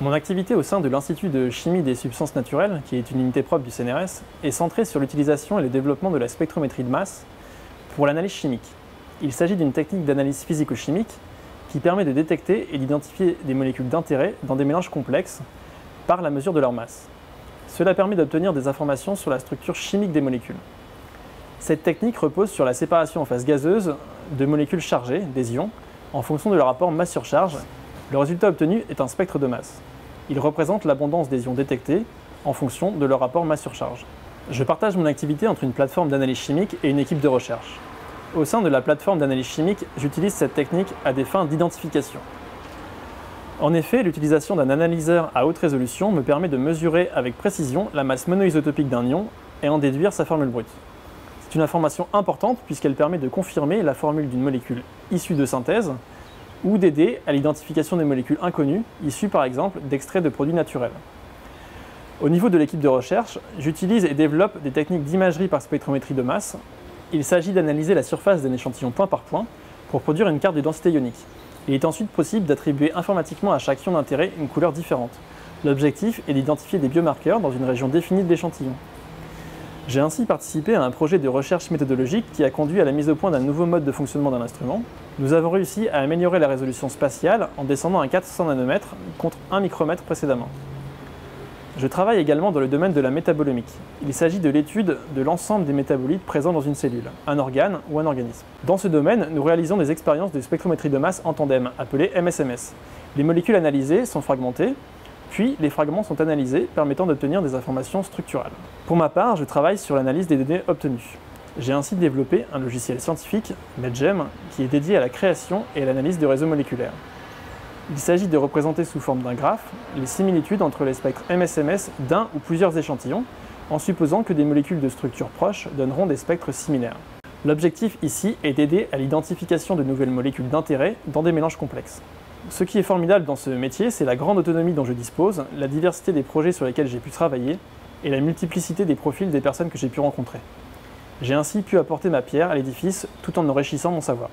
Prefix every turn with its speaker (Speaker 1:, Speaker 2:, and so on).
Speaker 1: Mon activité au sein de l'Institut de chimie des substances naturelles, qui est une unité propre du CNRS, est centrée sur l'utilisation et le développement de la spectrométrie de masse pour l'analyse chimique. Il s'agit d'une technique d'analyse physico-chimique qui permet de détecter et d'identifier des molécules d'intérêt dans des mélanges complexes par la mesure de leur masse. Cela permet d'obtenir des informations sur la structure chimique des molécules. Cette technique repose sur la séparation en phase gazeuse de molécules chargées, des ions, en fonction de leur rapport masse sur charge. Le résultat obtenu est un spectre de masse. Il représente l'abondance des ions détectés en fonction de leur rapport masse sur charge. Je partage mon activité entre une plateforme d'analyse chimique et une équipe de recherche. Au sein de la plateforme d'analyse chimique, j'utilise cette technique à des fins d'identification. En effet, l'utilisation d'un analyseur à haute résolution me permet de mesurer avec précision la masse monoisotopique d'un ion et en déduire sa formule brute. C'est une information importante puisqu'elle permet de confirmer la formule d'une molécule issue de synthèse ou d'aider à l'identification des molécules inconnues, issues par exemple d'extraits de produits naturels. Au niveau de l'équipe de recherche, j'utilise et développe des techniques d'imagerie par spectrométrie de masse. Il s'agit d'analyser la surface d'un échantillon point par point pour produire une carte de densité ionique. Il est ensuite possible d'attribuer informatiquement à chaque ion d'intérêt une couleur différente. L'objectif est d'identifier des biomarqueurs dans une région définie de l'échantillon. J'ai ainsi participé à un projet de recherche méthodologique qui a conduit à la mise au point d'un nouveau mode de fonctionnement d'un instrument. Nous avons réussi à améliorer la résolution spatiale en descendant à 400 nanomètres contre 1 micromètre précédemment. Je travaille également dans le domaine de la métabolomique. Il s'agit de l'étude de l'ensemble des métabolites présents dans une cellule, un organe ou un organisme. Dans ce domaine, nous réalisons des expériences de spectrométrie de masse en tandem, appelées MSMS. Les molécules analysées sont fragmentées, puis les fragments sont analysés, permettant d'obtenir des informations structurales. Pour ma part, je travaille sur l'analyse des données obtenues. J'ai ainsi développé un logiciel scientifique, MedGem, qui est dédié à la création et à l'analyse de réseaux moléculaires. Il s'agit de représenter sous forme d'un graphe les similitudes entre les spectres MSMS d'un ou plusieurs échantillons, en supposant que des molécules de structure proche donneront des spectres similaires. L'objectif ici est d'aider à l'identification de nouvelles molécules d'intérêt dans des mélanges complexes. Ce qui est formidable dans ce métier, c'est la grande autonomie dont je dispose, la diversité des projets sur lesquels j'ai pu travailler et la multiplicité des profils des personnes que j'ai pu rencontrer. J'ai ainsi pu apporter ma pierre à l'édifice tout en enrichissant mon savoir.